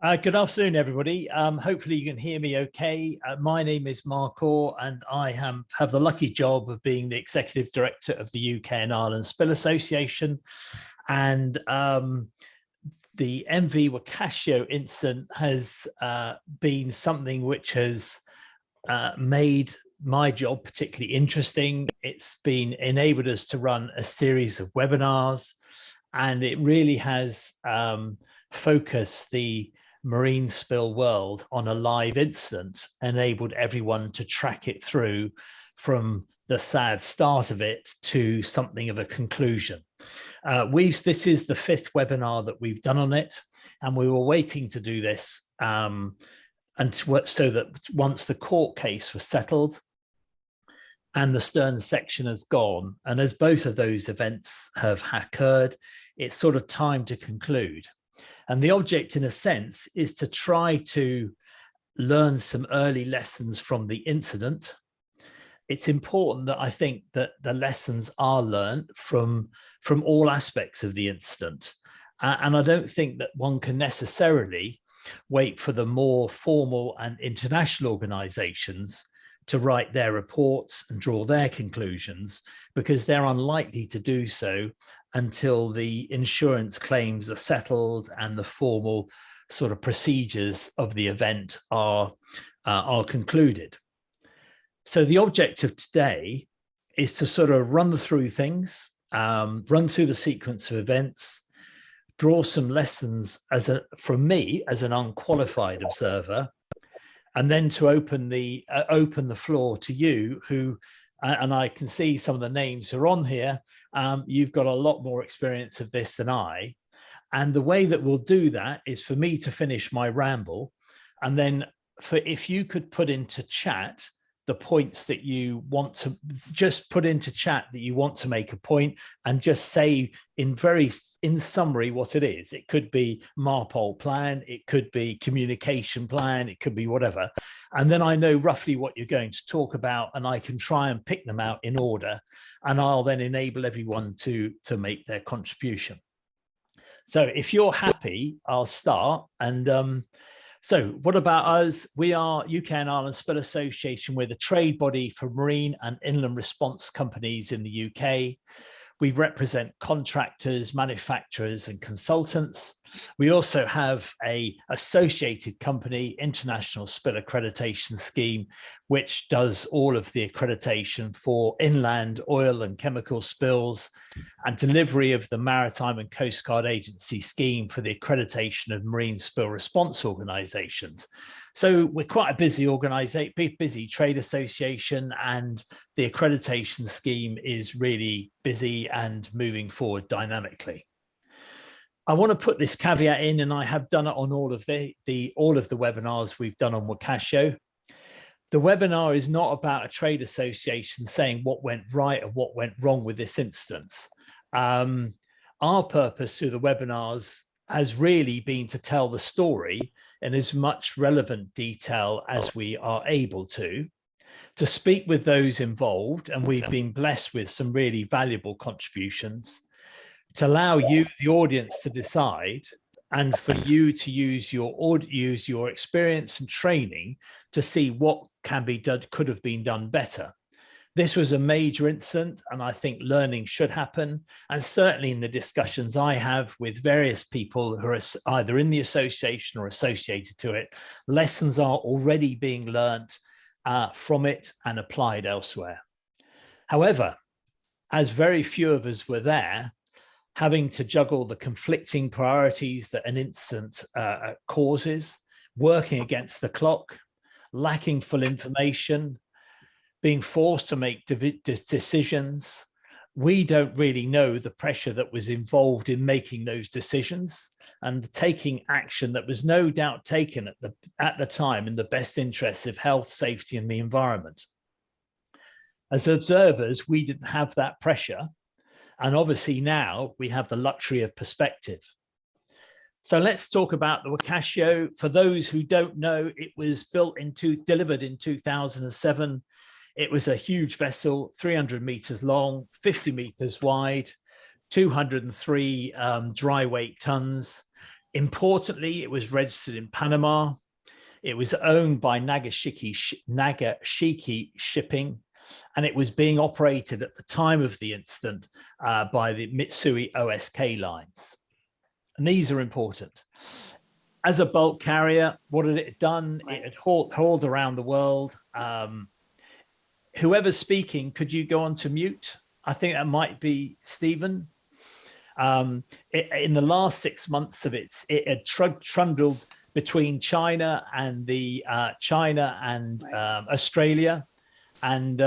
Good afternoon, everybody. Hopefully you can hear me okay. My name is Mark Orr, and I have the lucky job of being the Executive Director of the UK and Ireland Spill Association. And the MV Wakashio incident has been something which has made my job particularly interesting. It's been enabled us to run a series of webinars, and it really has focused the marine spill world on a live incident, enabled everyone to track it through from the sad start of it to something of a conclusion. This is the fifth webinar that we've done on it, and we were waiting to do this so that once the court case was settled and the Stern section has gone, and as both of those events have occurred, it's sort of time to conclude. And the object, in a sense, is to try to learn some early lessons from the incident. It's important that I think that the lessons are learned from all aspects of the incident. And I don't think that one can necessarily wait for the more formal and international organizations to write their reports and draw their conclusions, because they're unlikely to do so until the insurance claims are settled and the formal sort of procedures of the event are concluded. So the objective of today is to sort of run through things, run through the sequence of events, draw some lessons from me as an unqualified observer, and then to open the floor to you who, and I can see some of the names who are on here. You've got a lot more experience of this than I. And the way that we'll do that is for me to finish my ramble. And then if you could put into chat the points that you want to, just put into chat that you want to make a point, and just say in summary what it is. It could be MARPOL plan, it could be communication plan, it could be whatever. And then I know roughly what you're going to talk about, and I can try and pick them out in order, and I'll then enable everyone to make their contribution. So if you're happy, I'll start. And so what about us? We are UK and Ireland Spill Association. We're the trade body for marine and inland response companies in the UK. We represent contractors, manufacturers, and consultants. We also have an associated company, International Spill Accreditation Scheme, which does all of the accreditation for inland oil and chemical spills, and delivery of the Maritime and Coast Guard Agency scheme for the accreditation of marine spill response organisations. So we're quite a busy trade association, and the accreditation scheme is really busy and moving forward dynamically. I want to put this caveat in, and I have done it on all of the webinars we've done on Wakashio. The webinar is not about a trade association saying what went right or what went wrong with this instance. Our purpose through the webinars has really been to tell the story in as much relevant detail as we are able to speak with those involved, and we've been blessed with some really valuable contributions, to allow you, the audience, to decide, and for you to use your experience and training to see what can be done, could have been done better. This was a major incident, and I think learning should happen. And certainly in the discussions I have with various people who are either in the association or associated to it, lessons are already being learnt from it and applied elsewhere. However, as very few of us were there, having to juggle the conflicting priorities that an incident causes, working against the clock, lacking full information, being forced to make decisions, we don't really know the pressure that was involved in making those decisions and taking action that was no doubt taken at the time in the best interests of health, safety, and the environment. As observers, we didn't have that pressure. And obviously now we have the luxury of perspective. So let's talk about the Wakashio. For those who don't know, it was delivered in 2007. It was a huge vessel, 300 meters long, 50 meters wide, 203 dry weight tons. Importantly, it was registered in Panama. It was owned by Nagasaki Shipping, and it was being operated at the time of the incident by the Mitsui OSK lines. And these are important. As a bulk carrier, what had it done? Right. It had hauled around the world. Whoever's speaking, could you go on to mute? I think that might be Stephen. In the last 6 months of it had trundled between China and Australia, and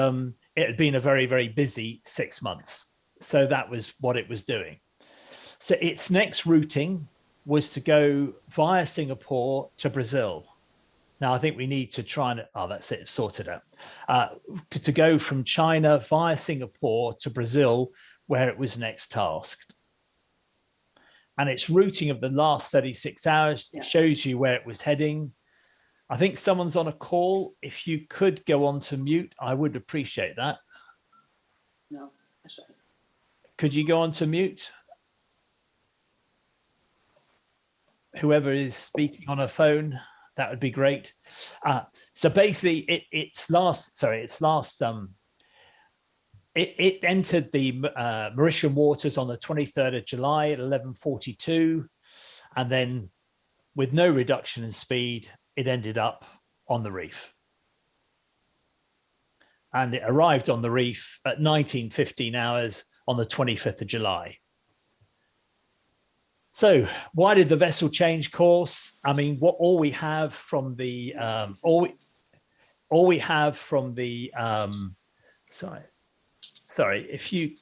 it had been a very, very busy 6 months. So that was what it was doing. So its next routing was to go via Singapore to Brazil. Now, I think we need to try and, oh, that's it, sorted out. To go from China via Singapore to Brazil, where it was next tasked. And its routing of the last 36 hours shows you where it was heading. I think someone's on a call. If you could go on to mute, I would appreciate that. No, that's right. Could you go on to mute? Whoever is speaking on a phone, that would be great. So basically, it entered the Mauritian waters on the 23rd of July at 11:42, and then with no reduction in speed, it ended up on the reef. And it arrived on the reef at 19:15 hours on the 25th of July. So why did the vessel change course? I mean, all we have from the sorry, if you,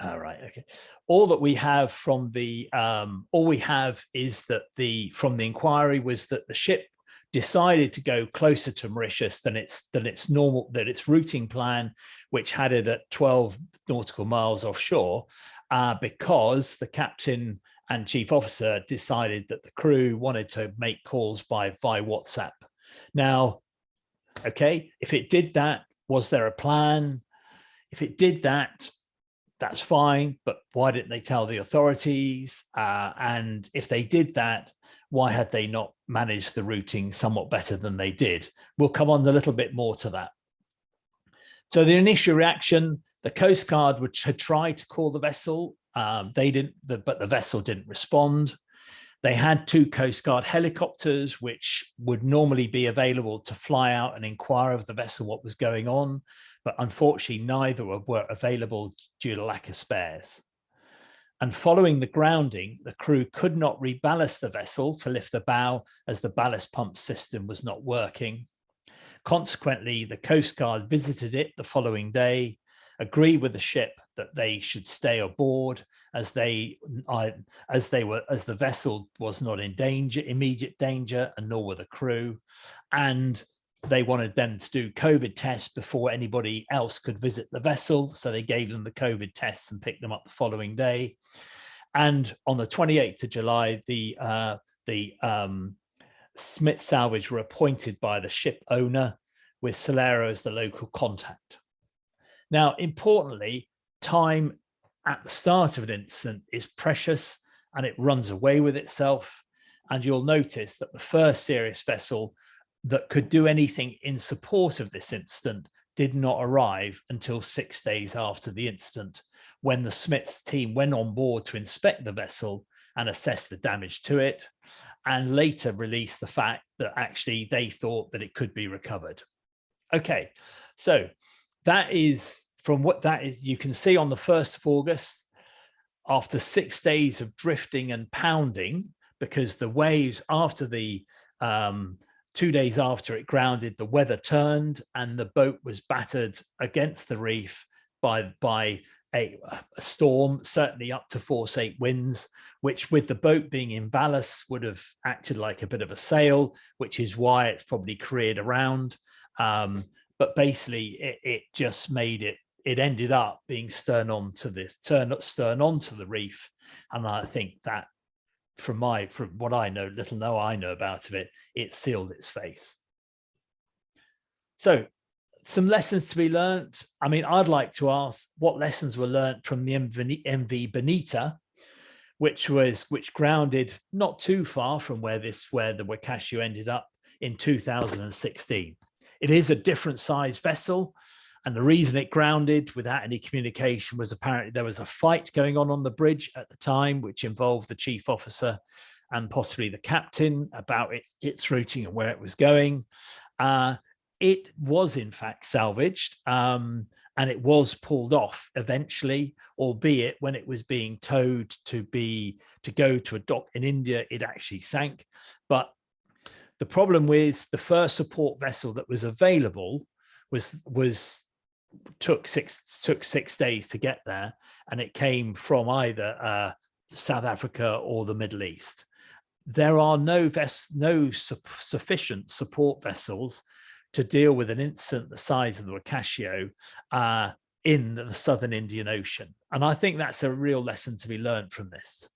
all right, okay. All that we have from the, all we have is that from the inquiry was that the ship decided to go closer to Mauritius than its normal, that its routing plan, which had it at 12 nautical miles offshore, because the captain and chief officer decided that the crew wanted to make calls via WhatsApp. Now, okay, if it did that, was there a plan? If it did that, that's fine, but why didn't they tell the authorities? And if they did that, why had they not managed the routing somewhat better than they did? We'll come on a little bit more to that. So the initial reaction, the Coast Guard had tried to call the vessel. They didn't, but the vessel didn't respond. They had 2 Coast Guard helicopters, which would normally be available to fly out and inquire of the vessel what was going on. But unfortunately, neither were available due to lack of spares. And following the grounding, the crew could not reballast the vessel to lift the bow as the ballast pump system was not working. Consequently, the Coast Guard visited it the following day, agreed with the ship that they should stay aboard as the vessel was not in immediate danger, and nor were the crew. And they wanted them to do COVID tests before anybody else could visit the vessel. So they gave them the COVID tests and picked them up the following day. And on the 28th of July, the Smith Salvage were appointed by the ship owner, with Solero as the local contact. Now, importantly, time at the start of an incident is precious and it runs away with itself. And you'll notice that the first serious vessel that could do anything in support of this incident did not arrive until 6 days after the incident, when the Smiths team went on board to inspect the vessel and assess the damage to it, and later released the fact that actually they thought that it could be recovered. Okay, so that is from what that is. You can see on the 1st of August, after 6 days of drifting and pounding, because the waves after the 2 days after it grounded, the weather turned and the boat was battered against the reef by a storm, certainly up to force 8 winds, which with the boat being in ballast would have acted like a bit of a sail, which is why it's probably careered around. But basically it just made it ended up being stern onto the reef. And I think that from what I know, I know about it, it sealed its face. So some lessons to be learnt. I mean, I'd like to ask what lessons were learnt from the MV Bonita, which grounded not too far from where the Wakashio ended up in 2016. It is a different size vessel, and the reason it grounded without any communication was apparently there was a fight going on the bridge at the time, which involved the chief officer and possibly the captain about its routing and where it was going. It was in fact salvaged, and it was pulled off eventually, albeit when it was being towed to go to a dock in India, it actually sank. But the problem with the first support vessel that was available took six days to get there, and it came from either South Africa or the Middle East. There are no sufficient support vessels to deal with an incident the size of the Wakashio in the southern Indian Ocean. And I think that's a real lesson to be learned from this.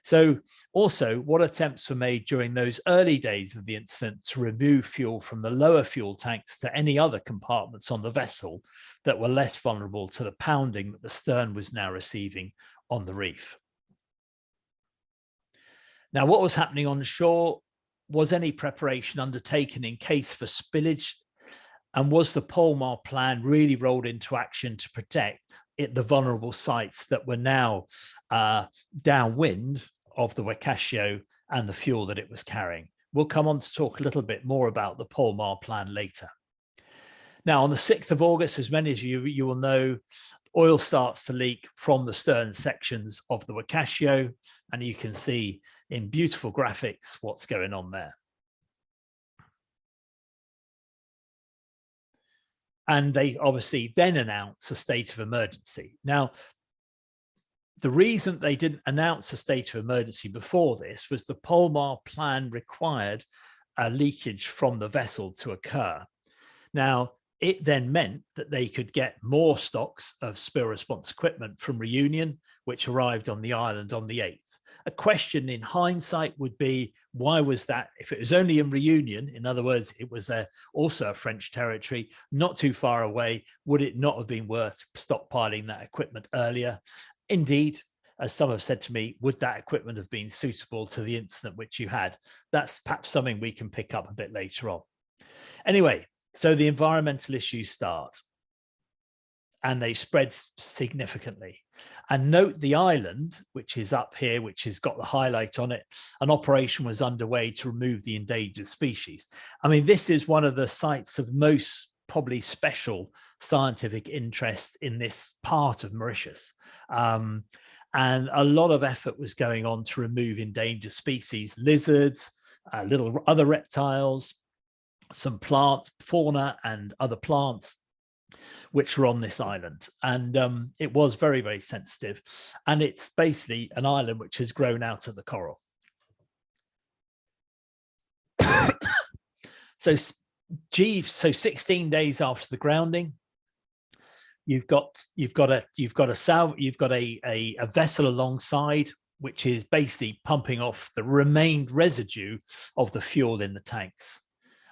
So also, what attempts were made during those early days of the incident to remove fuel from the lower fuel tanks to any other compartments on the vessel that were less vulnerable to the pounding that the stern was now receiving on the reef? Now, what was happening on shore? Was any preparation undertaken in case for spillage? And was the Polmar plan really rolled into action to protect the vulnerable sites that were now downwind of the Wakashio and the fuel that it was carrying? We'll come on to talk a little bit more about the Polmar plan later. Now, on the 6th of August, as many of you will know, oil starts to leak from the stern sections of the Wakashio, and you can see in beautiful graphics what's going on there. And they obviously then announce a state of emergency. Now, the reason they didn't announce a state of emergency before this was the Polmar plan required a leakage from the vessel to occur. Now, it then meant that they could get more stocks of spill response equipment from Reunion, which arrived on the island on the 8th. A question in hindsight would be, why was that? If it was only in Reunion, in other words, it was also a French territory, not too far away, would it not have been worth stockpiling that equipment earlier? Indeed, as some have said to me, would that equipment have been suitable to the incident which you had? That's perhaps something we can pick up a bit later on. Anyway, so the environmental issues start, and they spread significantly. And note the island, which is up here, which has got the highlight on it, an operation was underway to remove the endangered species. I mean, this is one of the sites of most probably special scientific interest in this part of Mauritius. And a lot of effort was going on to remove endangered species, lizards, little other reptiles, some plant fauna and other plants which were on this island. And it was very, very sensitive. And it's basically an island which has grown out of the coral. So 16 days after the grounding, you've got a vessel alongside, which is basically pumping off the remained residue of the fuel in the tanks.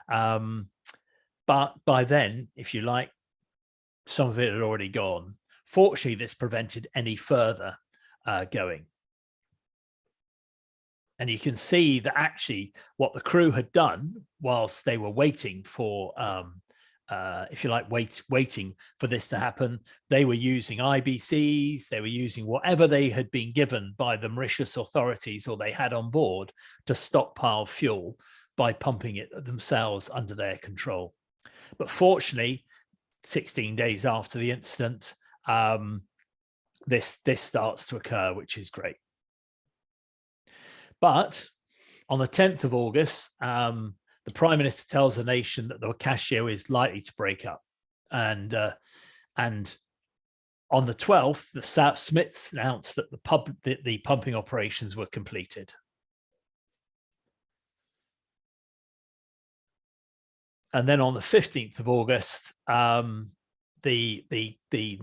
But by then, if you like, some of it had already gone. Fortunately, this prevented any further going. And you can see that actually what the crew had done whilst they were waiting for, if you like, waiting for this to happen, they were using IBCs, they were using whatever they had been given by the Mauritius authorities or they had on board to stockpile fuel by pumping it themselves under their control. But fortunately, 16 days after the incident, this starts to occur, which is great. But on the 10th of August, the Prime Minister tells the nation that the Wakashio is likely to break up. And on the 12th, the South Smiths announced that the pumping operations were completed. And then on the 15th of August, the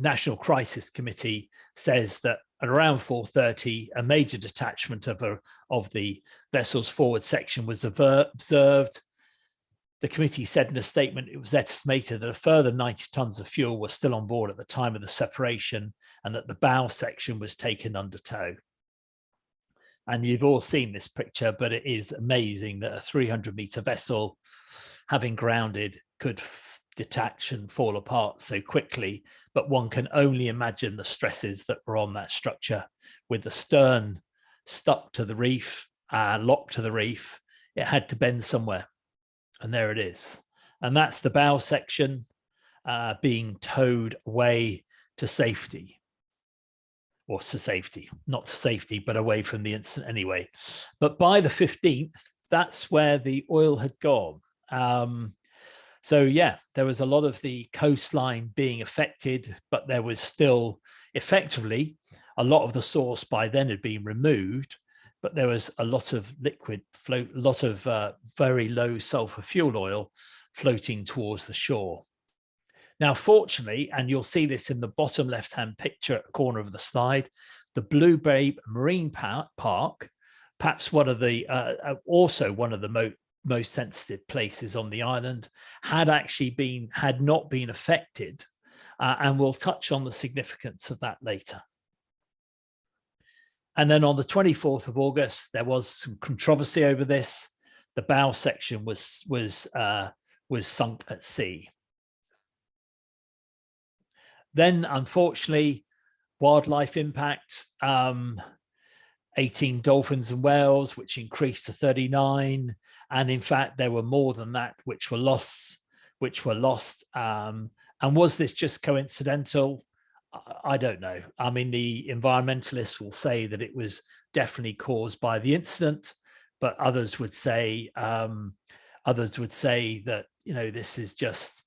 National Crisis Committee says that at around 4:30, a major detachment of the vessel's forward section was observed. The committee said in a statement it was estimated that a further 90 tons of fuel were still on board at the time of the separation and that the bow section was taken under tow. And you've all seen this picture, but it is amazing that a 300-meter vessel, having grounded, could detach and fall apart so quickly. But one can only imagine the stresses that were on that structure, with the stern stuck to the reef, locked to the reef. It had to bend somewhere, and there it is. And that's the bow section being towed away to safety. Or to safety, not to safety, but away from the incident anyway. But by the 15th, that's where the oil had gone. So yeah, there was a lot of the coastline being affected, but there was still effectively a lot of the source by then had been removed, but there was a lot of liquid float, a lot of very low sulfur fuel oil floating towards the shore. Now, fortunately, and you'll see this in the bottom left-hand picture at the corner of the slide, the Blue Babe Marine Park, perhaps one of the, also one of the most sensitive places on the island, had not been affected, and we'll touch on the significance of that later. And then on the 24th of August, there was some controversy over this. The bow section was sunk at sea. Then, unfortunately, wildlife impact, 18 dolphins and whales, which increased to 39. And in fact, there were more than that, which were lost. And was this just coincidental? I don't know. I mean, the environmentalists will say that it was definitely caused by the incident, but others would say that, you know, this is just,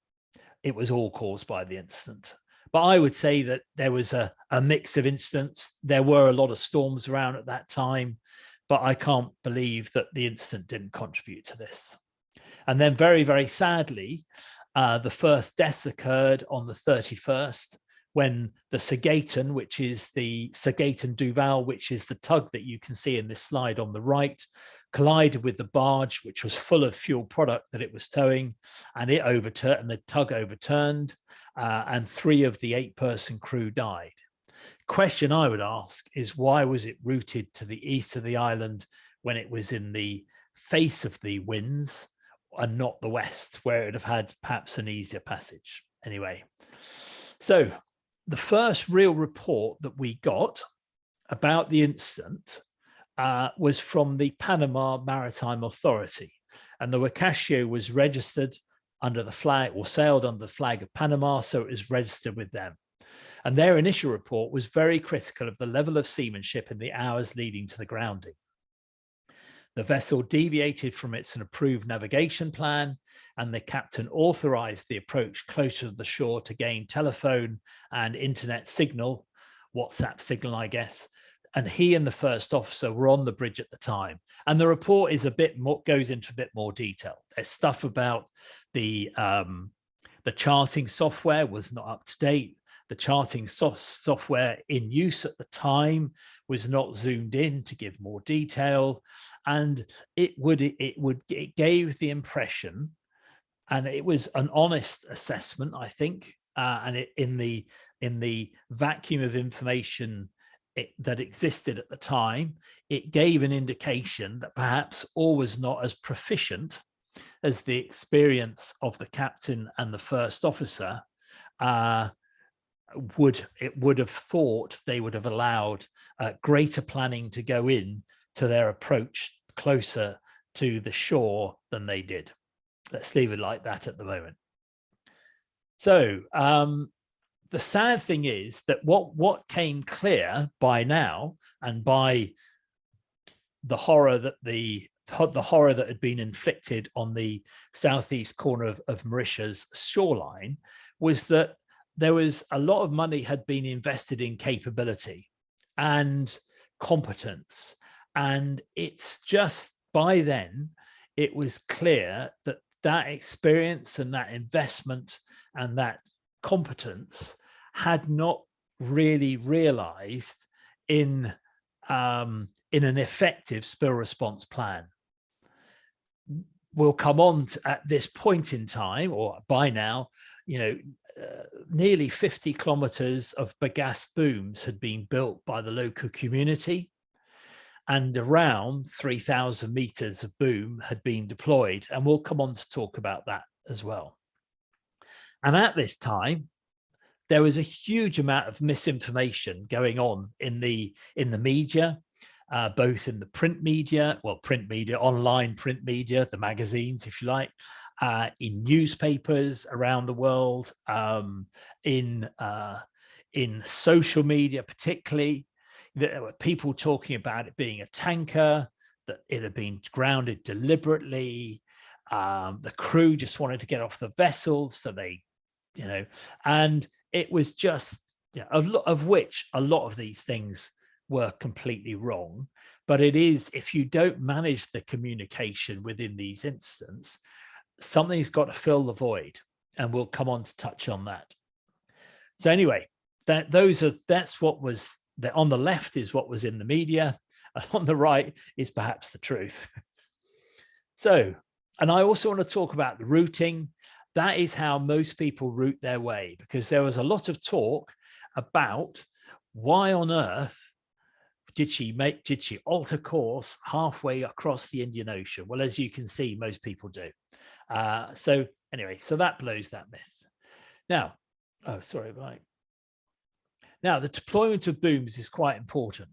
it was all caused by the incident. But I would say that there was a mix of incidents. There were a lot of storms around at that time, but I can't believe that the incident didn't contribute to this. And then very, very sadly, the first deaths occurred on the 31st, when the Sagaiton, which is the Sagaiton Duval, which is the tug that you can see in this slide on the right, collided with the barge, which was full of fuel product that it was towing, and it overturned, and the tug overturned, and 3 of the 8-person crew died. Question I would ask is, why was it routed to the east of the island when it was in the face of the winds and not the west, where it would have had perhaps an easier passage? Anyway, so the first real report that we got about the incident was from the Panama Maritime Authority, and the Huacachio was registered under the flag, or sailed under the flag of Panama, so it was registered with them. And their initial report was very critical of the level of seamanship in the hours leading to the grounding. The vessel deviated from its approved navigation plan, and the captain authorized the approach closer to the shore to gain telephone and internet signal, WhatsApp signal, I guess. And he and the first officer were on the bridge at the time. And the report is a bit more, goes into a bit more detail. There's stuff about the charting software was not up to date. The charting software in use at the time was not zoomed in to give more detail, and it gave the impression, and it was an honest assessment, I think, and in the vacuum of information that existed at the time, it gave an indication that perhaps all was not as proficient as the experience of the captain and the first officer would have thought. They would have allowed greater planning to go in to their approach closer to the shore than they did. Let's leave it like that at the moment. So the sad thing is that what came clear by now, and by the horror that the horror that had been inflicted on the southeast corner of Mauritius shoreline, was that there was a lot of money had been invested in capability and competence. And it's just, by then, it was clear that that experience and that investment and that competence had not really realized in an effective spill response plan. We'll come on to, at this point in time, or by now, you know, nearly 50 kilometers of bagasse booms had been built by the local community. and around 3,000 meters of boom had been deployed. And we'll come on to talk about that as well. And at this time, there was a huge amount of misinformation going on in the media, both in the print media, online print media, the magazines, if you like, in newspapers around the world, in social media, particularly. There were people talking about it being a tanker, that it had been grounded deliberately. The crew just wanted to get off the vessel, so they, and it was just, a lot of these things were completely wrong. But it is, if you don't manage the communication within these instances, something's got to fill the void, and we'll come on to touch on that. So anyway, that's what was on the left is what was in the media, and on the right is perhaps the truth. So, and I also want to talk about the routing. That is how most people route their way, because there was a lot of talk about why on earth did she alter course halfway across the Indian Ocean? Well, as you can see, most people do. So anyway, so that blows that myth. Now, Now, the deployment of booms is quite important,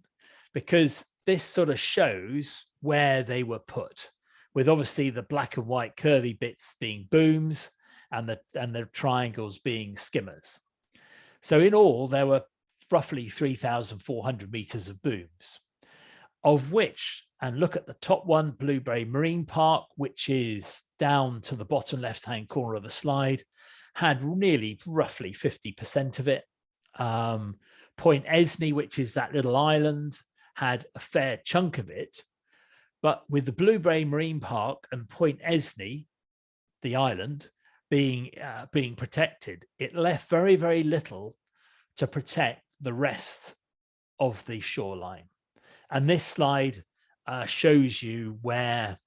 because this sort of shows where they were put, with obviously the black and white curvy bits being booms and the triangles being skimmers. So in all, there were roughly 3,400 meters of booms, of which, and look at the top one, Blue Bay Marine Park, which is down to the bottom left-hand corner of the slide, had nearly roughly 50% of it. Point Esney, which is that little island, had a fair chunk of it. But with the Blue Bay Marine Park and Point Esney, the island, being protected, it left very, very little to protect the rest of the shoreline. And this slide shows you where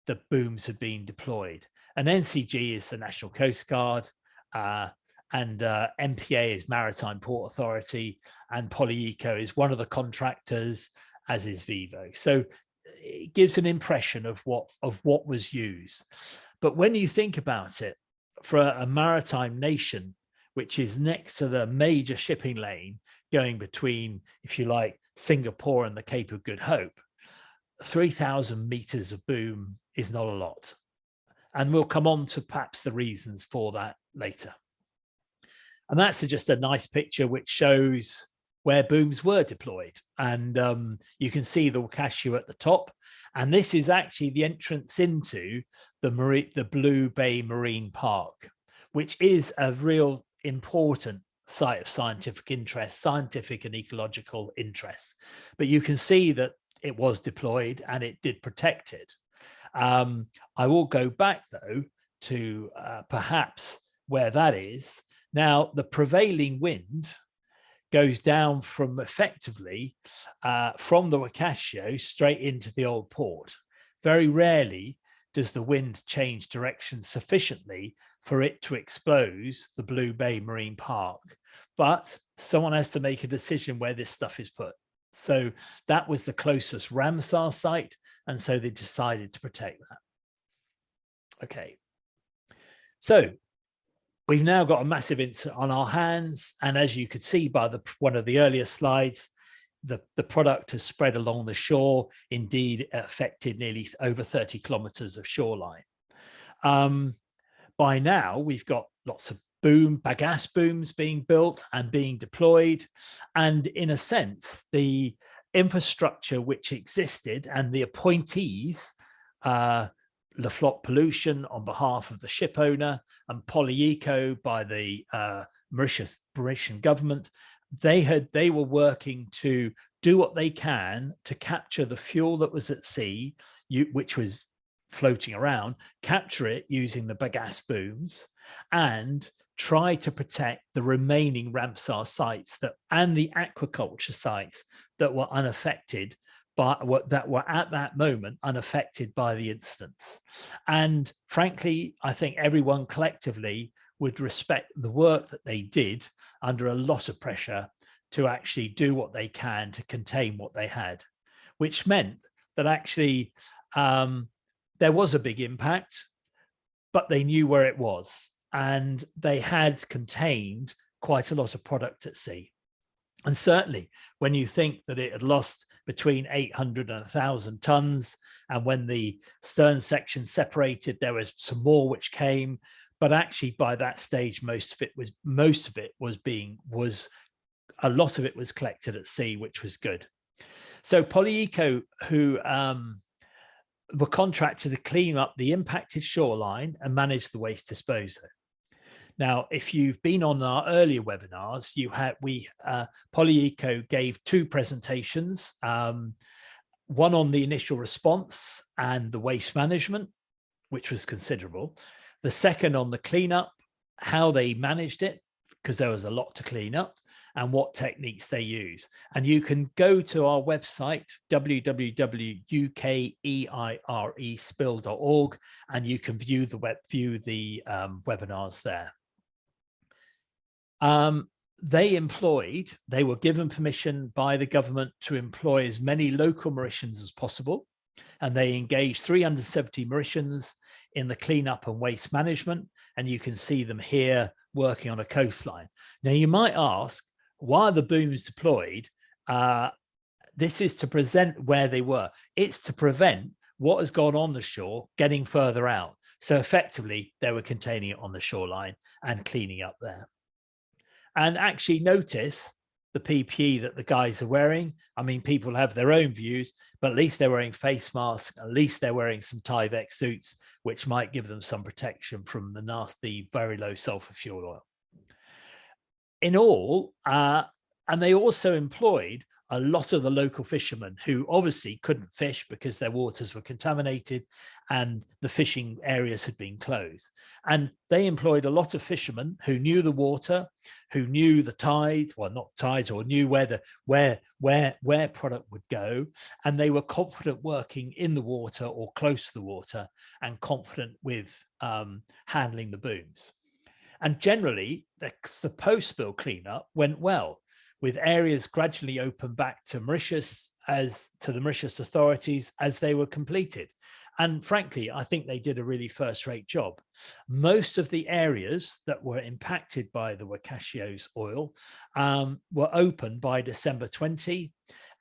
the booms had been deployed. And NCG is the National Coast Guard, and MPA is Maritime Port Authority, and Polyeco is one of the contractors, as is Vivo. So it gives an impression of what was used. But when you think about it, for a maritime nation, which is next to the major shipping lane going between, if you like, Singapore and the Cape of Good Hope, 3,000 meters of boom is not a lot. And we'll come on to perhaps the reasons for that later. And that's just a nice picture which shows where booms were deployed. And you can see the Wakashu at the top. And this is actually the entrance into the Blue Bay Marine Park, which is a real important site of scientific interest, scientific and ecological interest. But you can see that it was deployed and it did protect it. I will go back, though, to perhaps where that is. Now, the prevailing wind goes down from effectively from the Wakashu straight into the old port. Very rarely does the wind change direction sufficiently for it to expose the Blue Bay Marine Park. But someone has to make a decision where this stuff is put. So that was the closest Ramsar site, and so they decided to protect that. Okay. So we've now got a massive incident on our hands, and as you could see by one of the earlier slides, the product has spread along the shore, indeed affected nearly over 30 kilometers of shoreline. By now, we've got lots of bagasse booms being built and being deployed. And in a sense, the infrastructure which existed and the appointees, La Flotte Pollution on behalf of the ship owner and Polyeco by the Mauritian government, they were working to do what they can to capture the fuel that was at sea, which was floating around, capture it using the bagasse booms, and try to protect the remaining Ramsar sites and the aquaculture sites that were unaffected that were at that moment unaffected by the incidents. And frankly, I think everyone collectively would respect the work that they did under a lot of pressure to actually do what they can to contain what they had. which meant that actually there was a big impact, but they knew where it was, and they had contained quite a lot of product at sea. And certainly when you think that it had lost between 800 and 1,000 tons, and when the stern section separated, there was some more which came, but actually by that stage, a lot of it was collected at sea, which was good. So Polyeco, who were contracted to clean up the impacted shoreline and manage the waste disposal. Now, if you've been on our earlier webinars, Polyeco gave 2 presentations, one on the initial response and the waste management, which was considerable. The second on the cleanup, how they managed it, because there was a lot to clean up, and what techniques they use. And you can go to our website, www.ukeirespill.org, and you can view the webinars there. They were given permission by the government to employ as many local Mauritians as possible, and they engaged 370 Mauritians in the cleanup and waste management, and you can see them here working on a coastline. Now you might ask, why are the booms deployed? This is to present where they were. It's to prevent what has gone on the shore getting further out. So effectively they were containing it on the shoreline and cleaning up there. And actually notice the PPE that the guys are wearing. I mean, people have their own views, but at least they're wearing face masks. At least they're wearing some Tyvek suits, which might give them some protection from the nasty, very low sulfur fuel oil. In all, and they also employed a lot of the local fishermen who obviously couldn't fish because their waters were contaminated and the fishing areas had been closed. And they employed a lot of fishermen who knew the water, who knew the tides, well, not tides, or knew where product would go. And they were confident working in the water or close to the water and confident with handling the booms. And generally, the post-spill cleanup went well, with areas gradually opened back to Mauritius the Mauritius authorities as they were completed. And frankly, I think they did a really first-rate job. Most of the areas that were impacted by the Wacassio's oil were open by December 20,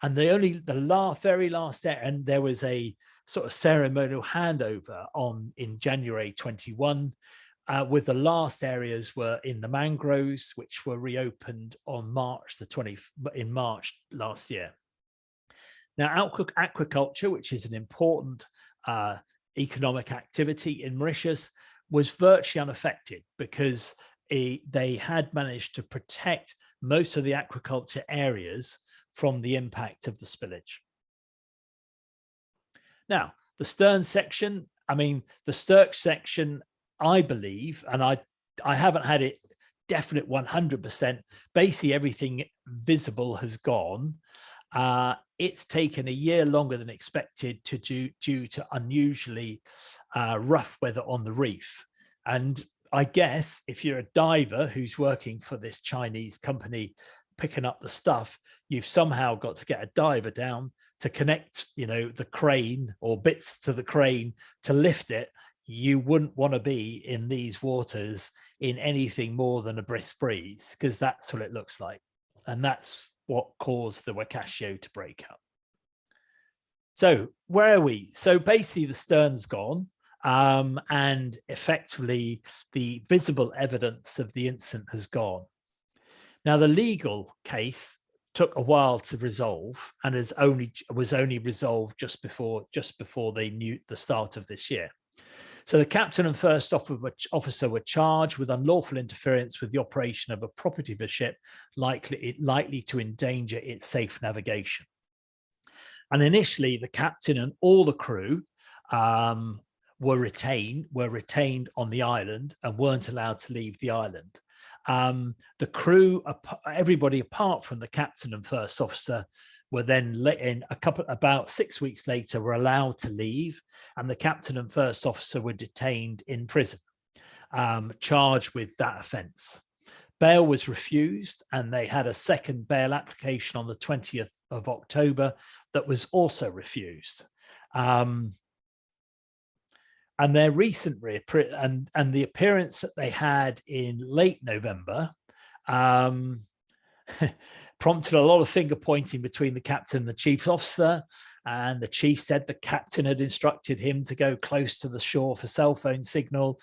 and the very last, and there was a sort of ceremonial handover in January 21. With the last areas were in the mangroves, which were reopened on March last year. Now, aquaculture, which is an important economic activity in Mauritius, was virtually unaffected because they had managed to protect most of the aquaculture areas from the impact of the spillage. Now, the stern section, the Sturge section, I believe, and I haven't had it definite 100%, basically everything visible has gone. It's taken a year longer than expected due to unusually rough weather on the reef. And I guess if you're a diver who's working for this Chinese company picking up the stuff, you've somehow got to get a diver down to connect, the crane or bits to the crane to lift it. You wouldn't want to be in these waters in anything more than a brisk breeze, because that's what it looks like. And that's what caused the Wacassio to break up. So where are we? So basically the stern's gone, and effectively the visible evidence of the incident has gone. Now the legal case took a while to resolve and was only resolved just before they knew the start of this year. So the captain and first officer were charged with unlawful interference with the operation of a property of a ship likely to endanger its safe navigation. And initially, the captain and all the crew were retained on the island and weren't allowed to leave the island. The crew, everybody apart from the captain and first officer, were then let in. About 6 weeks later, were allowed to leave, and the captain and first officer were detained in prison, charged with that offence. Bail was refused, and they had a second bail application on the 20th of October that was also refused. And their recent and the appearance that they had in late November prompted a lot of finger pointing between the captain and the chief officer. And the chief said the captain had instructed him to go close to the shore for cell phone signal,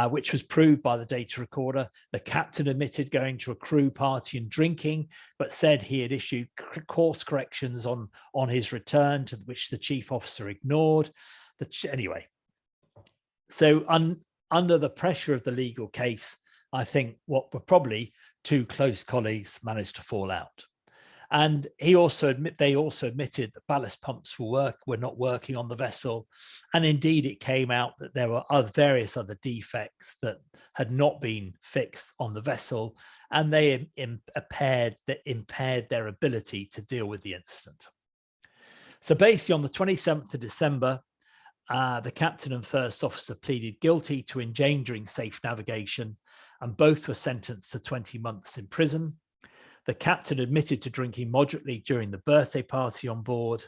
which was proved by the data recorder. The captain admitted going to a crew party and drinking, but said he had issued course corrections on his return, to which the chief officer ignored. Anyway, so under the pressure of the legal case, I think what were probably two close colleagues managed to fall out. And they also admitted that ballast pumps were not working on the vessel. And indeed, it came out that there were various other defects that had not been fixed on the vessel, and they impaired their ability to deal with the incident. So basically, on the 27th of December, the captain and first officer pleaded guilty to endangering safe navigation, and both were sentenced to 20 months in prison. The captain admitted to drinking moderately during the birthday party on board.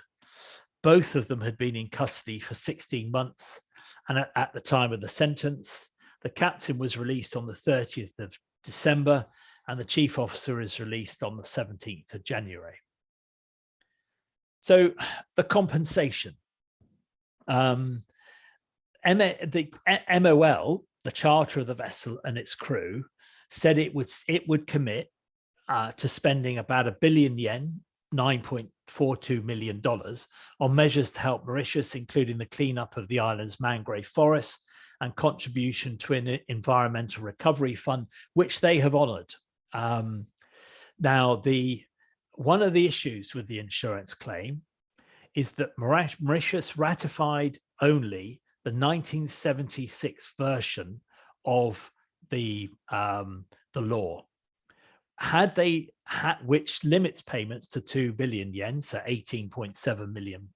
Both of them had been in custody for 16 months, and at the time of the sentence, the captain was released on the 30th of December, and the chief officer is released on the 17th of January. So the compensation. The MOL, the charter of the vessel and its crew, said it would commit to spending about £1 billion, $9.42 million, on measures to help Mauritius, including the cleanup of the island's mangrove forests and contribution to an environmental recovery fund, which they have honoured. Now, one of the issues with the insurance claim is that Mauritius ratified only the 1976 version of the law. Which limits payments to 2 billion yen, so $18.7 million.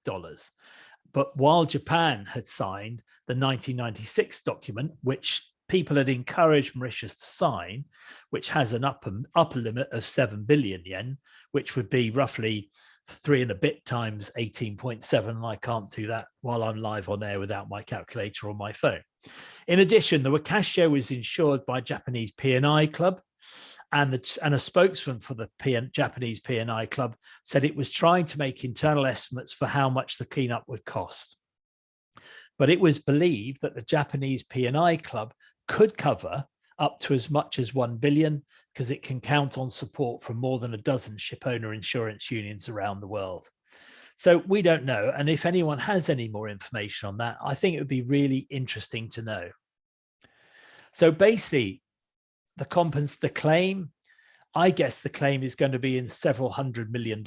But while Japan had signed the 1996 document, which people had encouraged Mauritius to sign, which has an upper limit of 7 billion yen, which would be roughly 3 and a bit times 18.7. And I can't do that while I'm live on air without my calculator on my phone. In addition, the Wakashio was insured by Japanese P&I Club, and a spokesman for the Japanese P&I Club said it was trying to make internal estimates for how much the cleanup would cost. But it was believed that the Japanese P&I Club could cover up to as much as 1 billion, because it can count on support from more than a dozen ship owner insurance unions around the world. So we don't know. And if anyone has any more information on that, I think it would be really interesting to know. So basically, the claim, I guess the claim is going to be in several $100 million.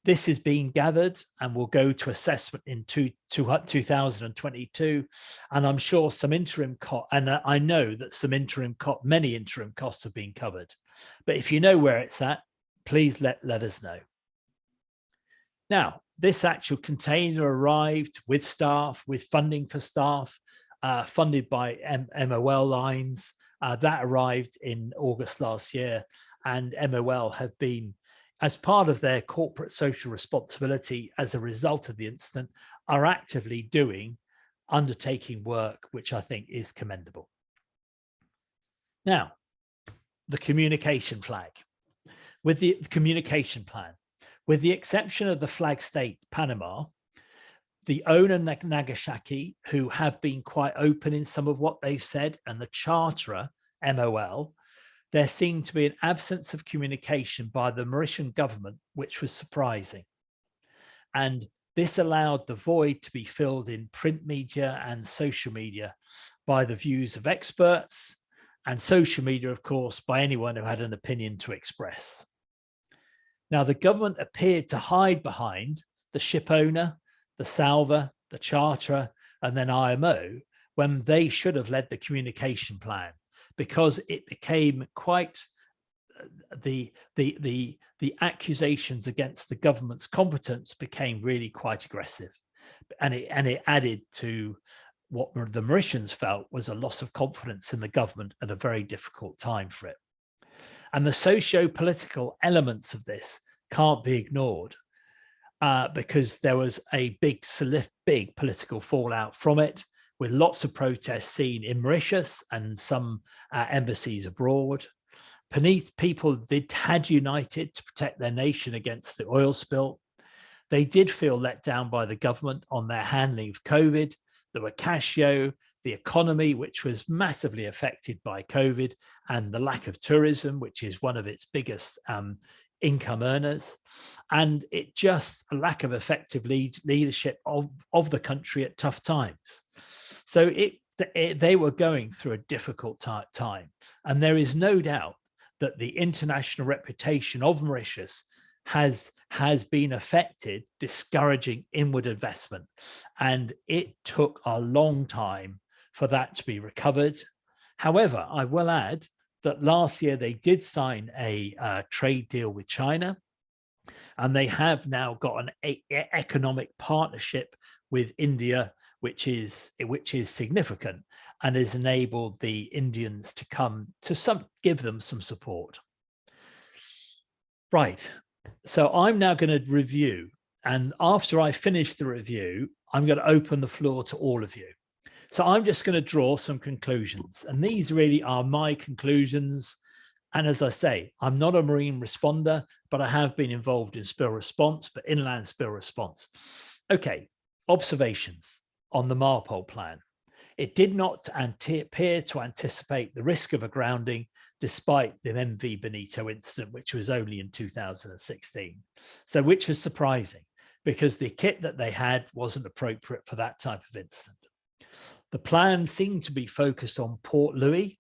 This is being gathered and will go to assessment in 2022. And I'm sure some interim cost, and I know that many interim costs have been covered. But if you know where it's at, please let us know. Now, this actual container arrived with staff, with funding for staff, funded by MOL lines. That arrived in August last year, and MOL have been, as part of their corporate social responsibility as a result of the incident, are actively undertaking work, which I think is commendable. Now, the communication flag. With the communication plan, with the exception of the flag state, Panama, the owner, Nagasaki, who have been quite open in some of what they've said, and the charterer, MOL, there seemed to be an absence of communication by the Mauritian government, which was surprising. And this allowed the void to be filled in print media and social media by the views of experts, and social media, of course, by anyone who had an opinion to express. Now, the government appeared to hide behind the ship owner, the salver, the charterer, and then IMO, when they should have led the communication plan, because it became quite the accusations against the government's competence became really quite aggressive, and it added to what the Mauritians felt was a loss of confidence in the government at a very difficult time for it. And the socio-political elements of this can't be ignored because there was a big political fallout from it, with lots of protests seen in Mauritius and some embassies abroad. People had united to protect their nation against the oil spill. They did feel let down by the government on their handling of COVID. There were Casio, the economy, which was massively affected by COVID, and the lack of tourism, which is one of its biggest income earners. And it just a lack of effective leadership of the country at tough times. So they were going through a difficult time. And there is no doubt that the international reputation of Mauritius has been affected, discouraging inward investment. And it took a long time for that to be recovered. However, I will add that last year they did sign a trade deal with China, and they have now got an economic partnership with India, which is significant and has enabled the Indians to come to give them some support. Right. So I'm now going to review, and after I finish the review, I'm going to open the floor to all of you. So I'm just going to draw some conclusions, and these really are my conclusions. And as I say, I'm not a marine responder, but I have been involved in spill response, but inland spill response. Okay, observations on the MARPOL plan. It did not appear to anticipate the risk of a grounding, despite the MV Benito incident, which was only in 2016. So which was surprising, because the kit that they had wasn't appropriate for that type of incident. The plan seemed to be focused on Port Louis,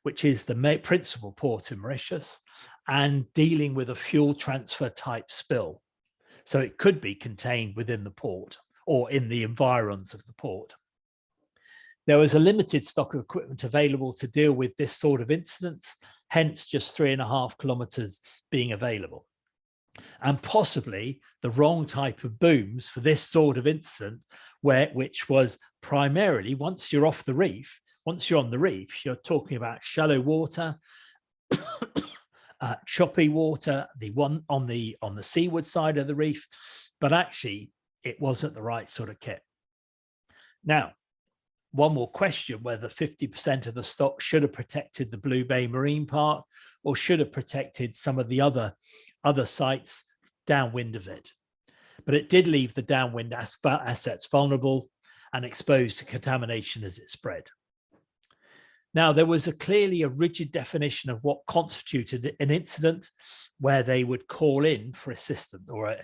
which is the principal port in Mauritius, and dealing with a fuel transfer type spill. So it could be contained within the port or in the environs of the port. There was a limited stock of equipment available to deal with this sort of incidents, hence just 3.5 kilometers being available. And possibly the wrong type of booms for this sort of incident, which was primarily once you're off the reef, once you're on the reef, you're talking about shallow water, choppy water, the one on the seaward side of the reef, but actually it wasn't the right sort of kit. Now, one will question whether 50% of the stock should have protected the Blue Bay Marine Park or should have protected some of the other sites downwind of it. But it did leave the downwind assets vulnerable and exposed to contamination as it spread. Now, there was clearly a rigid definition of what constituted an incident where they would call in for assistance, or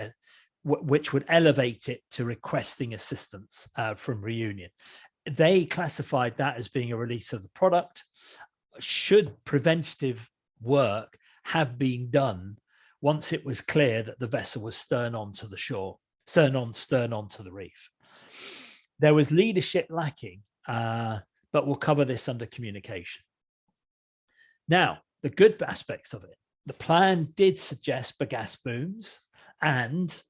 which would elevate it to requesting assistance from Reunion. They classified that as being a release of the product. Should preventative work have been done once it was clear that the vessel was stern on to the shore, stern on to the reef? There was leadership lacking, but we'll cover this under communication. Now, the good aspects of it. The plan did suggest bagasse booms, and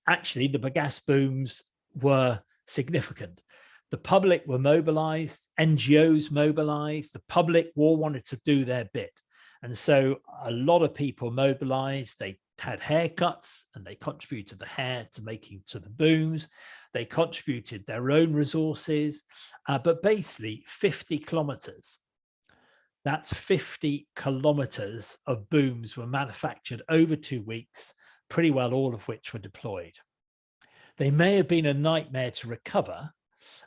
actually the bagasse booms were significant. The public were mobilized, NGOs mobilized, the public all wanted to do their bit. And so a lot of people mobilized. They had haircuts and they contributed the hair to making to the booms. They contributed their own resources, but basically 50 kilometers. That's 50 kilometers of booms were manufactured over 2 weeks, pretty well all of which were deployed. They may have been a nightmare to recover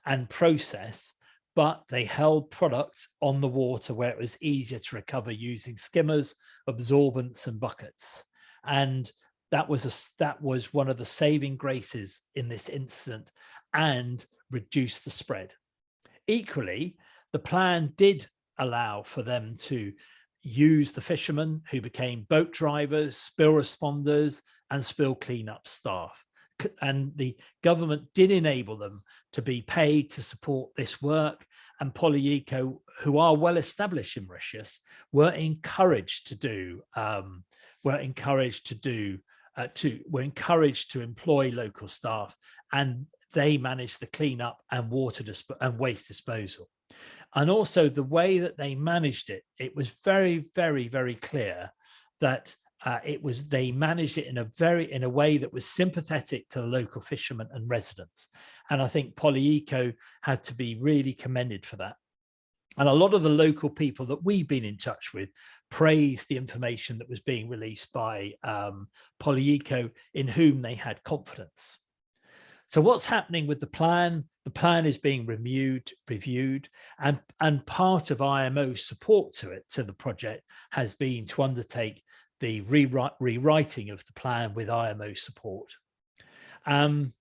and process, but they held products on the water where it was easier to recover using skimmers, absorbents and buckets. And that was one of the saving graces in this incident and reduced the spread. Equally, the plan did allow for them to use the fishermen, who became boat drivers, spill responders and spill cleanup staff. And the government did enable them to be paid to support this work, and Polyeco, who are well established in Mauritius, were encouraged to do were encouraged to employ local staff, and they managed the cleanup and waste disposal. And also the way that they managed it, it was very, very, very clear that they managed it in a way that was sympathetic to the local fishermen and residents. And I think Polyeco had to be really commended for that. And a lot of the local people that we've been in touch with praised the information that was being released by Polyeco, in whom they had confidence. So what's happening with the plan? The plan is being reviewed, and part of IMO's support to the project has been to undertake the rewriting of the plan with IMO support. And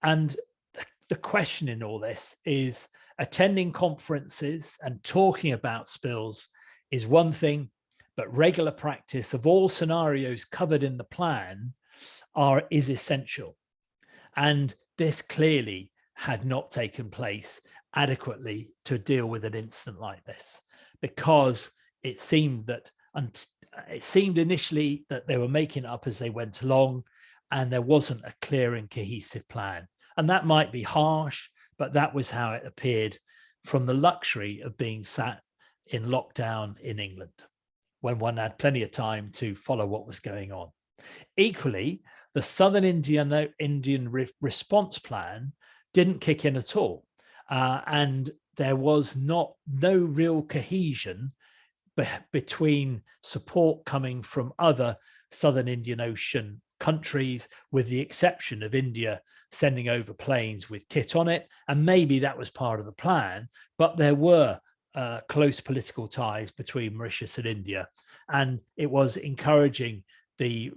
the question in all this is, attending conferences and talking about spills is one thing, but regular practice of all scenarios covered in the plan is essential. And this clearly had not taken place adequately to deal with an incident like this, because it seemed initially that they were making it up as they went along, and there wasn't a clear and cohesive plan. And that might be harsh, but that was how it appeared from the luxury of being sat in lockdown in England, when one had plenty of time to follow what was going on. Equally, the Southern Indian response plan didn't kick in at all. And there was no real cohesion between support coming from other Southern Indian Ocean countries, with the exception of India sending over planes with kit on it. And maybe that was part of the plan, but there were close political ties between Mauritius and India. And it was encouraging the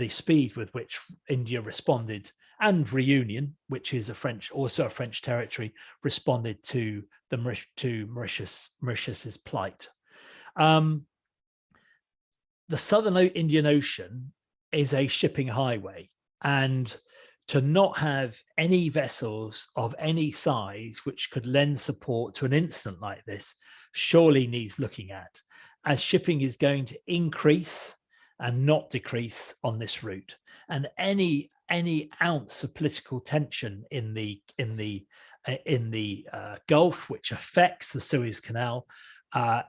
speed with which India responded, and Reunion, which is also a French territory, responded to Mauritius's plight. The Southern Indian Ocean is a shipping highway, and to not have any vessels of any size which could lend support to an incident like this surely needs looking at, as shipping is going to increase and not decrease on this route. And any ounce of political tension in the Gulf, which affects the Suez Canal,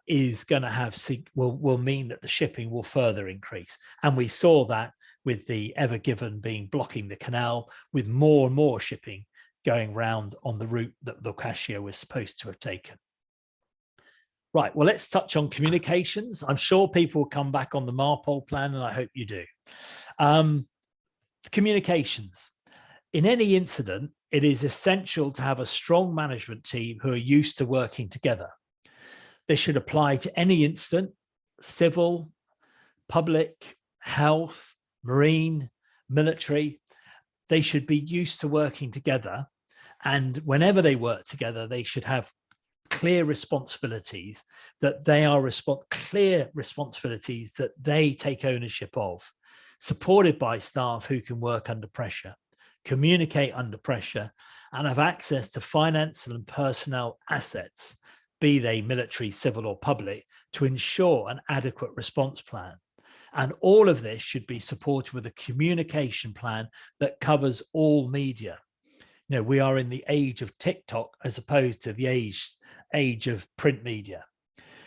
is going to will mean that the shipping will further increase. And we saw that with the Ever Given blocking the canal, with more and more shipping going round on the route that Locascio was supposed to have taken. Right, well, let's touch on communications. I'm sure people will come back on the MARPOL plan, and I hope you do. Communications. In any incident, it is essential to have a strong management team who are used to working together. This should apply to any incident: civil, public, health, marine, military. They should be used to working together. And whenever they work together, they should have clear responsibilities that they take ownership of, supported by staff who can work under pressure, communicate under pressure, and have access to financial and personnel assets, be they military, civil, or public, to ensure an adequate response plan. And all of this should be supported with a communication plan that covers all media. You know, we are in the age of TikTok as opposed to the age of print media.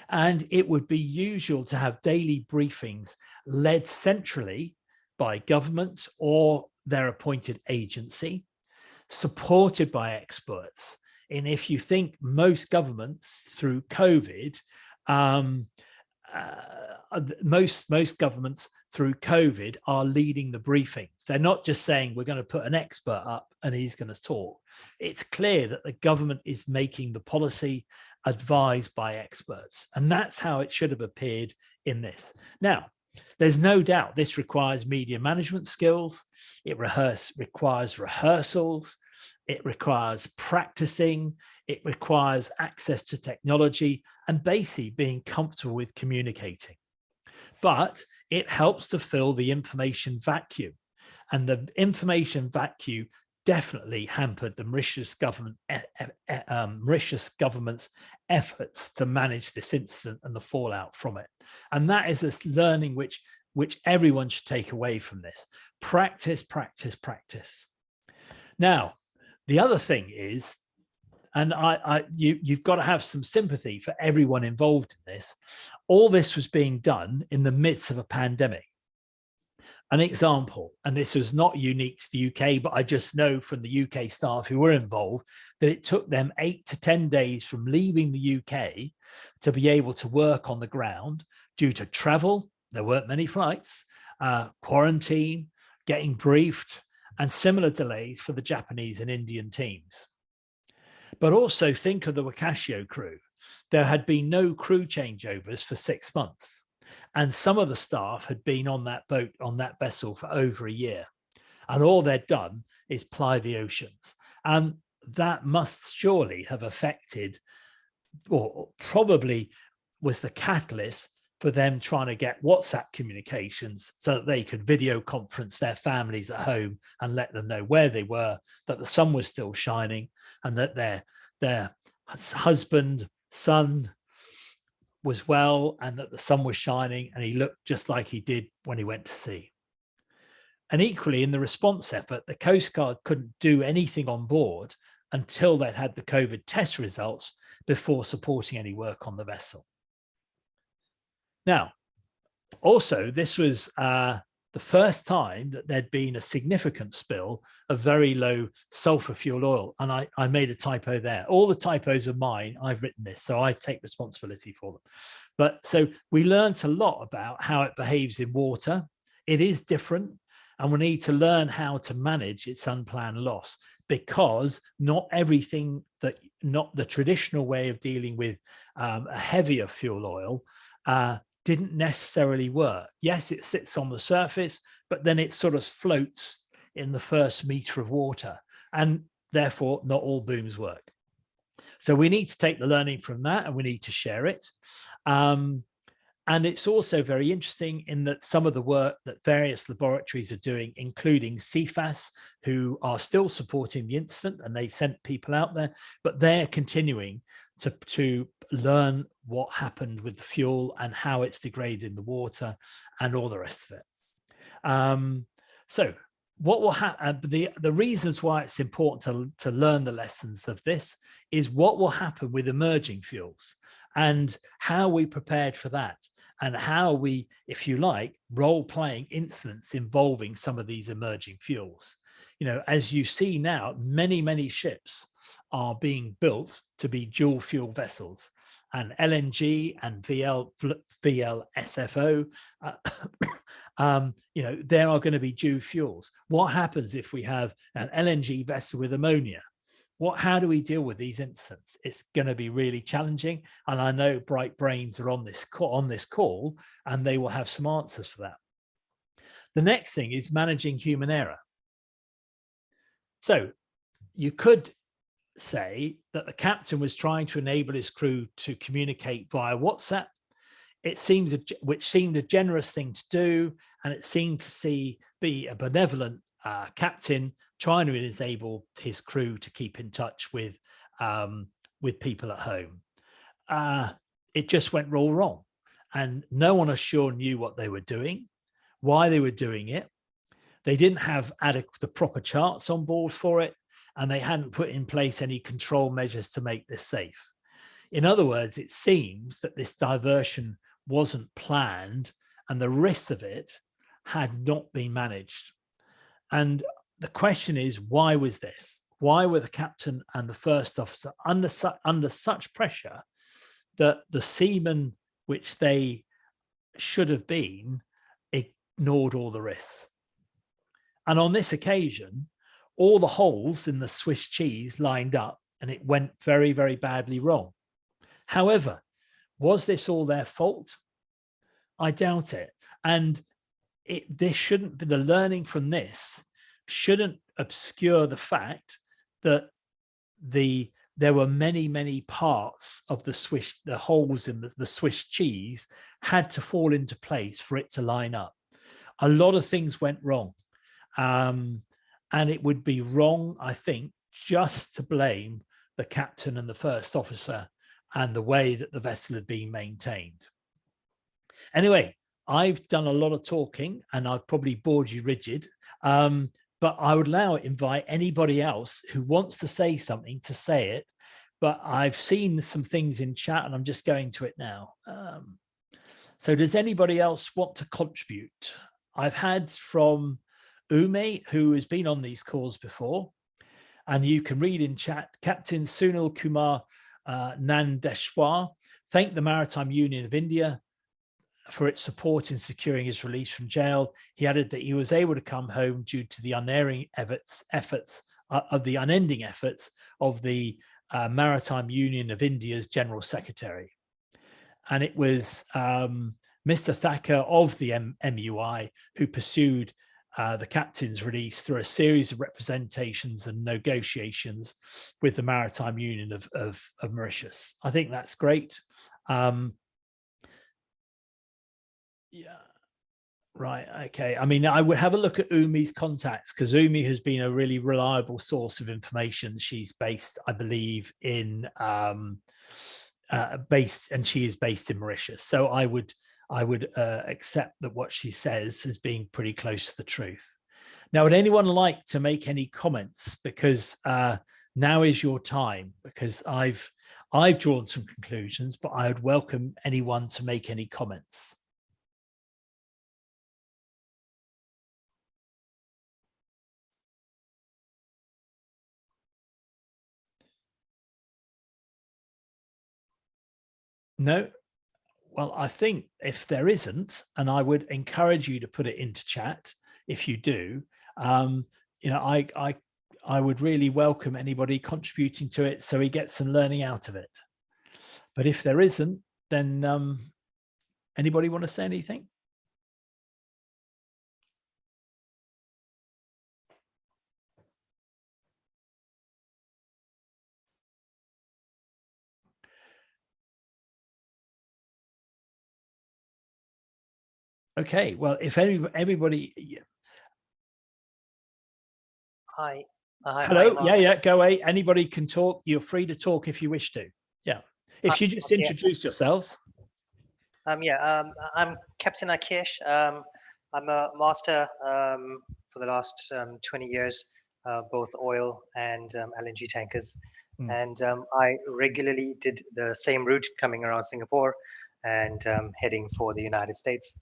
And it would be usual to have daily briefings led centrally by government or their appointed agency, supported by experts. And if you think most governments through COVID, most governments through COVID are leading the briefings. They're not just saying we're going to put an expert up and he's going to talk. It's clear that the government is making the policy advised by experts, and that's how it should have appeared in this. Now, there's no doubt this requires media management skills. It requires rehearsals. It requires practicing. It requires access to technology and basically being comfortable with communicating. But it helps to fill the information vacuum. And the information vacuum definitely hampered the Mauritius government's efforts to manage this incident and the fallout from it. And that is a learning which which everyone should take away from this. Practice, practice, practice. Now, the other thing is, and you've got to have some sympathy for everyone involved in this. All this was being done in the midst of a pandemic. An example, and this was not unique to the UK, but I just know from the UK staff who were involved that it took them 8 to 10 days from leaving the UK to be able to work on the ground due to travel. There weren't many flights, quarantine, getting briefed, and similar delays for the Japanese and Indian teams. But also think of the Wakashio crew. There had been no crew changeovers for 6 months. And some of the staff had been on that boat, on that vessel for over a year. And all they'd done is ply the oceans. And that must surely have affected, or probably was the catalyst for them trying to get WhatsApp communications so that they could video conference their families at home and let them know where they were, that the sun was still shining, and that their husband, son, was well, and that the sun was shining and he looked just like he did when he went to sea. And equally, in the response effort, the Coast Guard couldn't do anything on board until they'd had the COVID test results before supporting any work on the vessel. Now, also, this was the first time that there'd been a significant spill of very low sulfur fuel oil. And I made a typo there. All the typos are mine. I've written this, so I take responsibility for them. But so we learned a lot about how it behaves in water. It is different, and we need to learn how to manage its unplanned loss, because not everything not the traditional way of dealing with a heavier fuel oil didn't necessarily work. Yes, it sits on the surface, but then it sort of floats in the first meter of water, and therefore not all booms work. So we need to take the learning from that, and we need to share it. And it's also very interesting in that some of the work that various laboratories are doing, including CFAS, who are still supporting the incident, and they sent people out there, but they're continuing to learn what happened with the fuel and how it's degraded in the water and all the rest of it. So what will happen, the reasons why it's important to learn the lessons of this is what will happen with emerging fuels and how we prepared for that, and how we, if you like, role-playing incidents involving some of these emerging fuels. You know, as you see now, many ships are being built to be dual fuel vessels, and LNG and VLSFO, you know, there are going to be dual fuels. What happens if we have an LNG vessel with ammonia? How do we deal with these incidents? It's going to be really challenging, and I know bright brains are on this call, and they will have some answers for that. The next thing is managing human error. So you could say that the captain was trying to enable his crew to communicate via WhatsApp. Which seemed a generous thing to do, and it seemed to be a benevolent captain trying to enable his crew to keep in touch with people at home. It just went all wrong, and no one ashore knew what they were doing, why they were doing it. They didn't have the proper charts on board for it, and they hadn't put in place any control measures to make this safe. In other words, it seems that this diversion wasn't planned, and the rest of it had not been managed. And the question is, why was this? Why were the captain and the first officer under such pressure that the seamen, which they should have been, ignored all the risks? And on this occasion, all the holes in the Swiss cheese lined up, and it went very, very badly wrong. However, was this all their fault? I doubt it. And this shouldn't be, the learning from this shouldn't obscure the fact that there were many parts of the holes in the Swiss cheese had to fall into place for it to line up. A lot of things went wrong. And it would be wrong, I think, just to blame the captain and the first officer and the way that the vessel had been maintained. Anyway, I've done a lot of talking and I've probably bored you rigid, but I would now invite anybody else who wants to say something to say it. But I've seen some things in chat and I'm just going to it now. So does anybody else want to contribute? I've had from Umi, who has been on these calls before, and you can read in chat, Captain Sunil Kumar Nandeshwar thanked the Maritime Union of India for its support in securing his release from jail. He added that he was able to come home due to the unending efforts of the Maritime Union of India's General Secretary. And it was Mr. Thacker of the MUI who pursued the captain's release through a series of representations and negotiations with the Maritime Union of Mauritius. I think that's great. Yeah, right. Okay. I mean, I would have a look at Umi's contacts because Umi has been a really reliable source of information. She's based, I believe, in she is based in Mauritius. So I would accept that what she says as being pretty close to the truth. Now, would anyone like to make any comments? Because now is your time, because I've drawn some conclusions, but I would welcome anyone to make any comments. No? Well, I think if there isn't, and I would encourage you to put it into chat if you do, you know, I would really welcome anybody contributing to it so he gets some learning out of it. But if there isn't, then anybody want to say anything? Okay, well, if everybody. Hi. Hello. Hi, Yeah, go away. Anybody can talk. You're free to talk if you wish to. Yeah. If you just introduce yourselves. I'm Captain Akesh. I'm a master for the last 20 years, both oil and LNG tankers. And I regularly did the same route coming around Singapore and heading for the United States.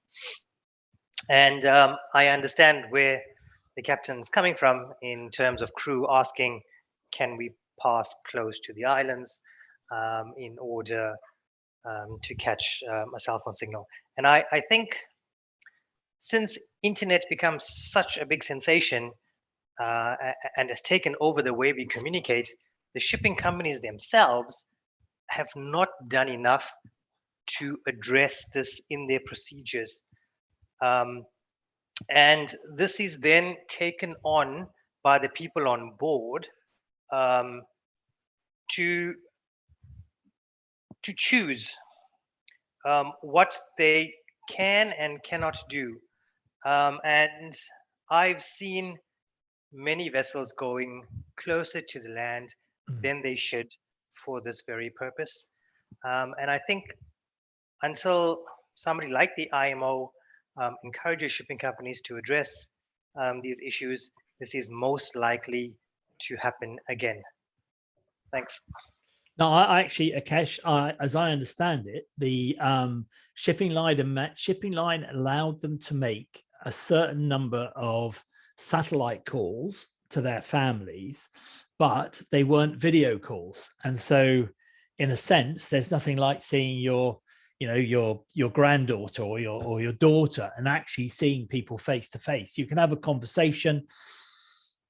And I understand where the captain's coming from in terms of crew asking, can we pass close to the islands in order to catch a cell phone signal. And I think since internet becomes such a big sensation and has taken over the way we communicate, the shipping companies themselves have not done enough to address this in their procedures. And this is then taken on by the people on board to choose what they can and cannot do. And I've seen many vessels going closer to the land than they should for this very purpose. And I think until somebody like the IMO encourages shipping companies to address these issues, this is most likely to happen again. Thanks. No, I actually, Akesh, as I understand it, the shipping line allowed them to make a certain number of satellite calls to their families, but they weren't video calls. And so, in a sense, there's nothing like seeing your granddaughter or your daughter and actually seeing people face to face. You can have a conversation,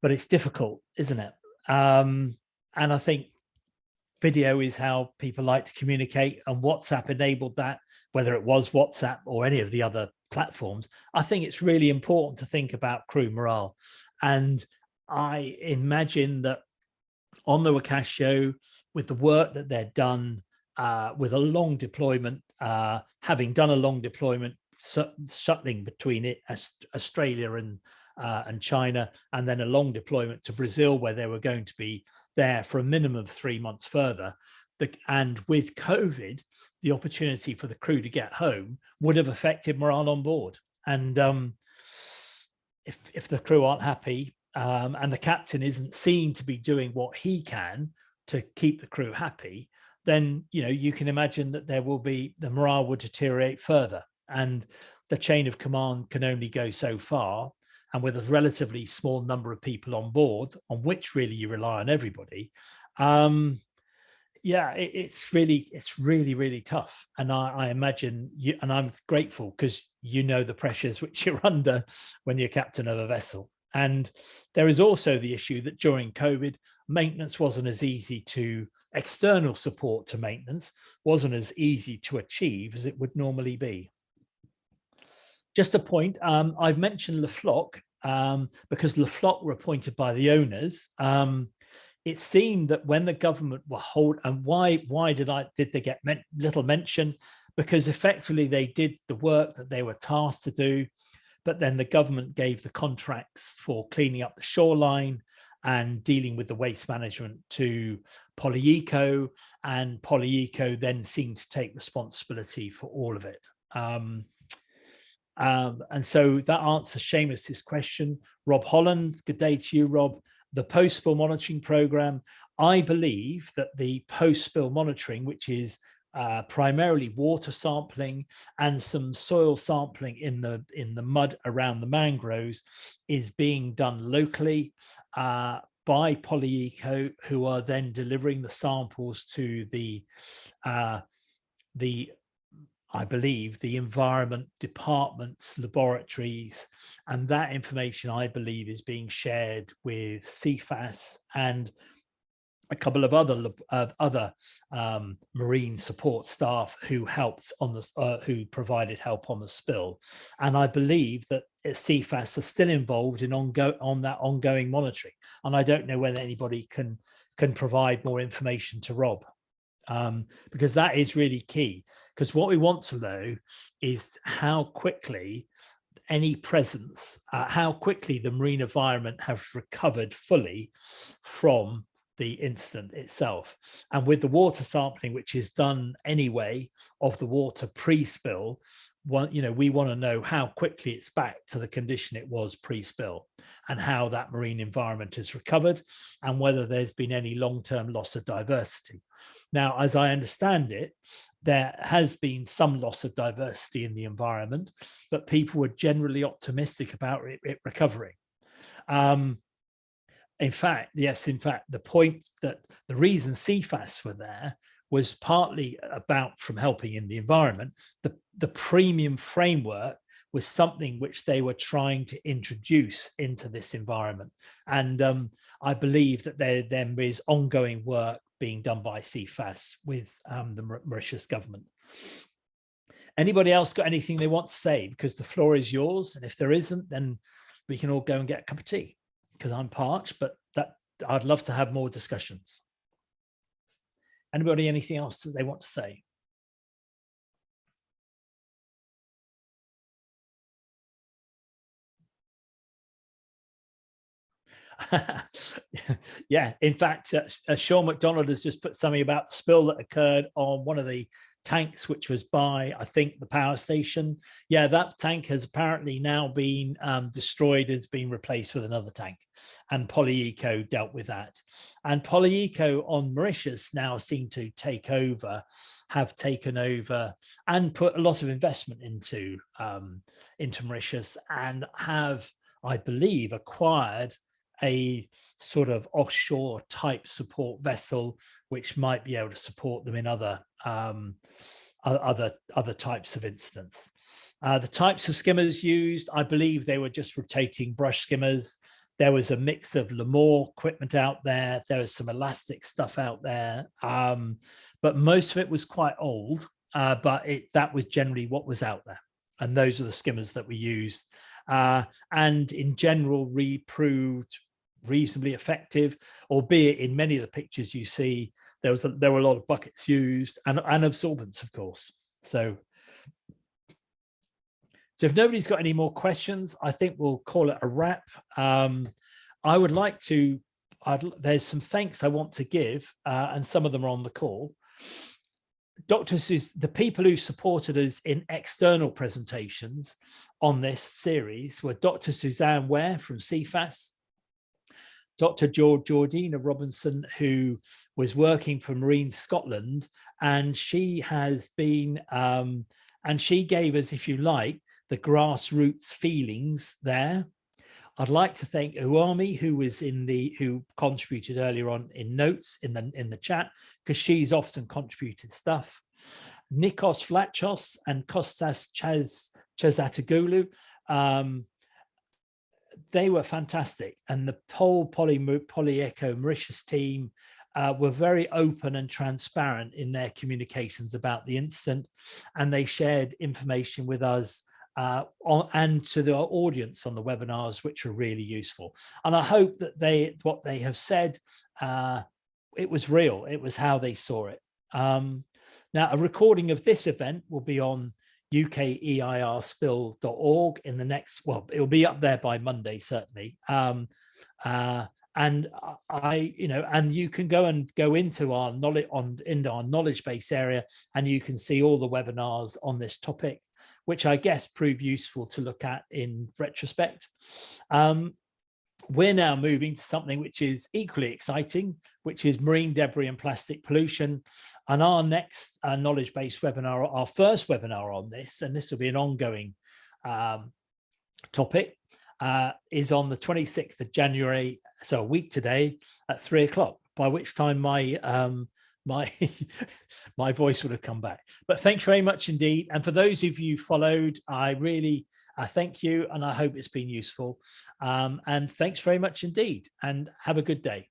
but it's difficult, isn't it? And I think video is how people like to communicate, and WhatsApp enabled that, whether it was WhatsApp or any of the other platforms. I think it's really important to think about crew morale. And I imagine that on the Wakash show, with the work that they're done, with a long deployment, having done a long deployment, shuttling between it, Australia and China, and then a long deployment to Brazil, where they were going to be there for a minimum of 3 months further, and with COVID, the opportunity for the crew to get home would have affected morale on board. And if the crew aren't happy and the captain isn't seen to be doing what he can to keep the crew happy, then you can imagine that the morale would deteriorate further, and the chain of command can only go so far. And with a relatively small number of people on board, on which really you rely on everybody, yeah, it's really tough. And I imagine you, and I'm grateful because the pressures which you're under when you're captain of a vessel. And there is also the issue that during COVID, maintenance wasn't as easy to, external support to maintenance wasn't as easy to achieve as it would normally be. Just a point, I've mentioned Le Floch because Le Floch were appointed by the owners. It seemed that when the government were and why did they get little mention? Because effectively they did the work that they were tasked to do, but then the government gave the contracts for cleaning up the shoreline and dealing with the waste management to Polyeco, and Polyeco then seemed to take responsibility for all of it. And so that answers Seamus's question. Rob Holland, good day to you, Rob. The post-spill monitoring program, I believe that the post-spill monitoring, which is primarily water sampling and some soil sampling in the mud around the mangroves, is being done locally by Polyeco, who are then delivering the samples to I believe the environment department's laboratories, and that information I believe is being shared with CFAS and a couple of other marine support staff who helped on the who provided help on the spill. And I believe that CFAS are still involved in that ongoing monitoring. And I don't know whether anybody can provide more information to Rob. Because that is really key, because what we want to know is how quickly any presence, how quickly the marine environment has recovered fully from the incident itself. And with the water sampling, which is done anyway of the water pre-spill, we want to know how quickly it's back to the condition it was pre-spill, and how that marine environment has recovered, and whether there's been any long-term loss of diversity. Now, as I understand it, there has been some loss of diversity in the environment, but people were generally optimistic about it recovering. In fact, the point that the reason CFAS were there was partly about from helping in the environment. The premium framework was something which they were trying to introduce into this environment. And I believe that there is ongoing work being done by CFAS with the Mauritius government. Anybody else got anything they want to say? Because the floor is yours. And if there isn't, then we can all go and get a cup of tea, because I'm parched, but I'd love to have more discussions. Anybody, anything else that they want to say? Yeah, in fact, Sean McDonald has just put something about the spill that occurred on one of the tanks, which was by, I think, the power station. Yeah, that tank has apparently now been destroyed. It's been replaced with another tank, and Polyeco dealt with that. And Polyeco on Mauritius now seem to have taken over and put a lot of investment into Mauritius, and have, I believe, acquired a sort of offshore type support vessel, which might be able to support them in other types of incidents. The types of skimmers used, I believe they were just rotating brush skimmers. There was a mix of Lemoore equipment out there. There was some elastic stuff out there, but most of it was quite old, but that was generally what was out there. And those are the skimmers that we used. And in general, proved reasonably effective, albeit in many of the pictures you see, there were a lot of buckets used and absorbents, of course. So if nobody's got any more questions, I think we'll call it a wrap. I would like to, there's some thanks I want to give, and some of them are on the call. the people who supported us in external presentations on this series were Dr. Suzanne Ware from CFAS, Dr. Georgina Robinson, who was working for Marine Scotland, and she has been, and she gave us, if you like, the grassroots feelings there. I'd like to thank Uwami, who contributed earlier on in notes in the chat, because she's often contributed stuff. Nikos Flachos and Kostas Chazatoglu, they were fantastic, and the whole Polyeco Mauritius team were very open and transparent in their communications about the incident, and they shared information with us and to the audience on the webinars, which are really useful. And I hope that what they have said, it was real. It was how they saw it. Now, a recording of this event will be on UKEIRspill.org in the next, well, it'll be up there by Monday, certainly. And and you can go into our knowledge base area, and you can see all the webinars on this topic, which I guess prove useful to look at in retrospect. We're now moving to something which is equally exciting, which is marine debris and plastic pollution. And our next knowledge-based webinar, our first webinar on this, and this will be an ongoing topic, is on the 26th of January, so a week today at 3 o'clock, by which time my my voice would have come back. But thanks very much indeed. And for those of you followed, I really thank you, and I hope it's been useful. And thanks very much indeed, and have a good day.